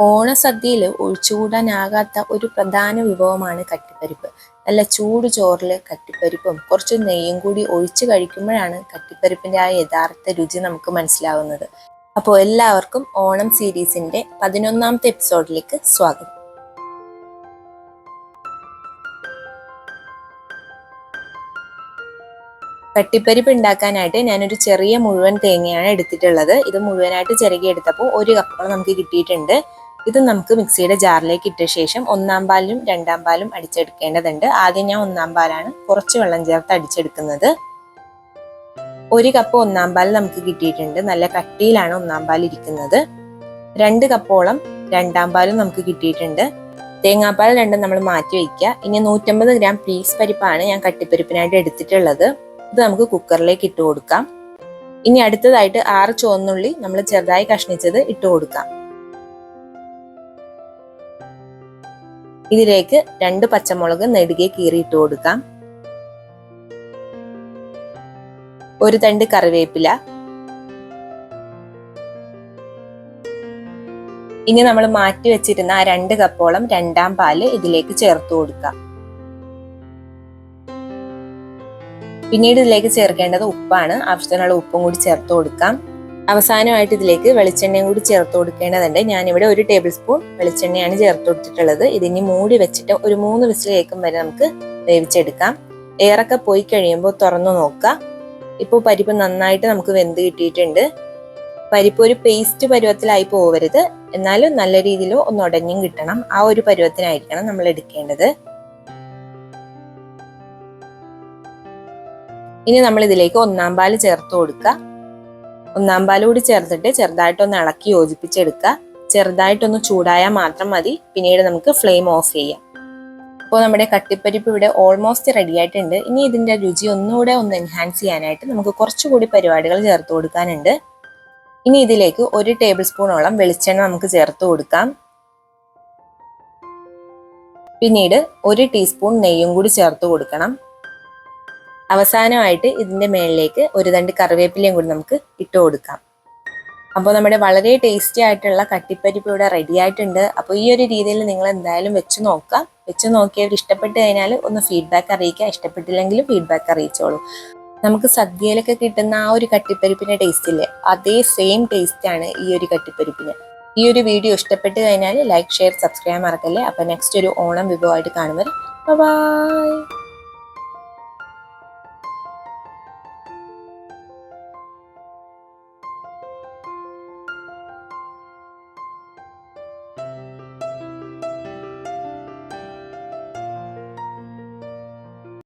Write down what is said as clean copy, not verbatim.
ഓണസദ്യയിൽ ഒഴിച്ചുകൂടാനാകാത്ത ഒരു പ്രധാന വിഭവമാണ് കട്ടിപ്പരിപ്പ്. നല്ല ചൂട് ചോറിൽ കട്ടിപ്പരിപ്പും കുറച്ച് നെയ്യും കൂടി ഒഴിച്ച് കഴിക്കുമ്പോഴാണ് കട്ടിപ്പരിപ്പിന്റെ ആ യഥാർത്ഥ രുചി നമുക്ക് മനസ്സിലാവുന്നത്. അപ്പോൾ എല്ലാവർക്കും ഓണം സീരീസിന്റെ 11ാമത്തെ എപ്പിസോഡിലേക്ക് സ്വാഗതം. കട്ടിപ്പരിപ്പ് ഉണ്ടാക്കാനായിട്ട് ഞാനൊരു ചെറിയ മുഴുവൻ തേങ്ങയാണ് എടുത്തിട്ടുള്ളത്. ഇത് മുഴുവനായിട്ട് ചിരകി എടുത്തപ്പോൾ 1 കപ്പോളം നമുക്ക് കിട്ടിയിട്ടുണ്ട്. ഇത് നമുക്ക് മിക്സിയുടെ ജാറിലേക്ക് ഇട്ട ശേഷം 1-ാം പാലും 2-ാം പാലും അടിച്ചെടുക്കേണ്ടതുണ്ട്. ആദ്യം ഞാൻ 1-ാം പാലാണ് കുറച്ച് വെള്ളം ചേർത്ത് അടിച്ചെടുക്കുന്നത്. 1 കപ്പ് 1-ാം പാൽ നമുക്ക് കിട്ടിയിട്ടുണ്ട്. നല്ല കട്ടിയിലാണ് 1-ാം പാൽ ഇരിക്കുന്നത്. 2 കപ്പോളം 2-ാം പാലും നമുക്ക് കിട്ടിയിട്ടുണ്ട്. തേങ്ങാപ്പാൽ രണ്ടും നമ്മൾ മാറ്റി വയ്ക്കുക. ഇനി 150 ഗ്രാം പീസ് പരിപ്പാണ് ഞാൻ കട്ടിപ്പരിപ്പിനായിട്ട് എടുത്തിട്ടുള്ളത്. ഇത് നമുക്ക് കുക്കറിലേക്ക് ഇട്ട് കൊടുക്കാം. ഇനി അടുത്തതായിട്ട് 6 ചുവന്നുള്ളി നമ്മൾ ചെറുതായി കഷ്ണിച്ചത് ഇട്ട് കൊടുക്കാം. ഇതിലേക്ക് 2 പച്ചമുളക് നെടുകെ കീറി ഇട്ട് കൊടുക്കാം. 1 തണ്ട് കറിവേപ്പില. ഇനി നമ്മൾ മാറ്റി വെച്ചിരുന്ന ആ 2 കപ്പോളം 2-ാം പാല് ഇതിലേക്ക് ചേർത്ത് കൊടുക്കാം. പിന്നീട് ഇതിലേക്ക് ചേർക്കേണ്ടത് ഉപ്പാണ്. ആവശ്യത്തിനുള്ള ഉപ്പും കൂടി ചേർത്ത് കൊടുക്കാം. അവസാനമായിട്ട് ഇതിലേക്ക് വെളിച്ചെണ്ണയും കൂടി ചേർത്ത് കൊടുക്കേണ്ടതുണ്ട്. ഞാനിവിടെ 1 ടേബിൾ സ്പൂൺ വെളിച്ചെണ്ണയാണ് ചേർത്ത് കൊടുത്തിട്ടുള്ളത്. ഇതിനി മൂടി വെച്ചിട്ട് ഒരു 3 വിസിൽ കേൾക്കും വരെ നമുക്ക് വേവിച്ചെടുക്കാം. എയറൊക്കെ പോയി കഴിയുമ്പോൾ തുറന്നു നോക്കാം. ഇപ്പോൾ പരിപ്പ് നന്നായിട്ട് നമുക്ക് വെന്ത് കിട്ടിയിട്ടുണ്ട്. പരിപ്പ് ഒരു പേസ്റ്റ് പരുവത്തിലായി പോവരുത്, എന്നാലും നല്ല രീതിയിൽ ഒന്ന് ഉടഞ്ഞും കിട്ടണം. ആ ഒരു പരുവത്തിനായിരിക്കണം നമ്മൾ എടുക്കേണ്ടത്. ഇനി നമ്മൾ ഇതിലേക്ക് 1-ാം പാല് ചേർത്ത് കൊടുക്കുക. 1-ാം പാല് കൂടി ചേർത്തിട്ട് ചെറുതായിട്ടൊന്ന് ഇളക്കി യോജിപ്പിച്ചെടുക്കുക. ചെറുതായിട്ടൊന്ന് ചൂടായാൽ മാത്രം മതി. പിന്നീട് നമുക്ക് ഫ്ലെയിം ഓഫ് ചെയ്യാം. അപ്പോൾ നമ്മുടെ കട്ടിപ്പരിപ്പ് ഇവിടെ ഓൾമോസ്റ്റ് റെഡി ആയിട്ടുണ്ട്. ഇനി ഇതിന്റെ രുചി ഒന്നുകൂടെ ഒന്ന് എൻഹാൻസ് ചെയ്യാനായിട്ട് നമുക്ക് കുറച്ചുകൂടി പരിപാടികൾ ചേർത്ത് കൊടുക്കാനുണ്ട്. ഇനി ഇതിലേക്ക് 1 ടേബിൾ സ്പൂണോളം വെളിച്ചെണ്ണ നമുക്ക് ചേർത്ത് കൊടുക്കാം. പിന്നീട് 1 ടീസ്പൂൺ നെയ്യും കൂടി ചേർത്ത് കൊടുക്കണം. അവസാനമായിട്ട് ഇതിന്റെ മേളിലേക്ക് 1 തണ്ട് കറിവേപ്പിലയും കൂടി നമുക്ക് ഇട്ട് കൊടുക്കാം. അപ്പോൾ നമ്മുടെ വളരെ ടേസ്റ്റി ആയിട്ടുള്ള കട്ടിപ്പരിപ്പ് ഇവിടെ റെഡി ആയിട്ടുണ്ട്. അപ്പോൾ ഈ ഒരു രീതിയിൽ നിങ്ങൾ എന്തായാലും വെച്ച് നോക്കുക. വെച്ച് നോക്കിയവർ ഇഷ്ടപ്പെട്ട് കഴിഞ്ഞാൽ ഒന്ന് ഫീഡ്ബാക്ക് അറിയിക്കുക. ഇഷ്ടപ്പെട്ടില്ലെങ്കിലും ഫീഡ്ബാക്ക് അറിയിച്ചോളൂ. നമുക്ക് സദ്യയിലൊക്കെ കിട്ടുന്ന ആ ഒരു കട്ടിപ്പരിപ്പിന്റെ ടേസ്റ്റ് ഇല്ലേ, അതേ സെയിം ടേസ്റ്റ് ആണ് ഈ ഒരു കട്ടിപ്പരിപ്പിന്. ഈ ഒരു വീഡിയോ ഇഷ്ടപ്പെട്ട് കഴിഞ്ഞാൽ ലൈക്ക്, ഷെയർ, സബ്സ്ക്രൈബ് മറക്കല്ലേ. അപ്പോൾ നെക്സ്റ്റ് ഒരു ഓണം വിഭവമായിട്ട് കാണുമ്പോൾ ബൈ.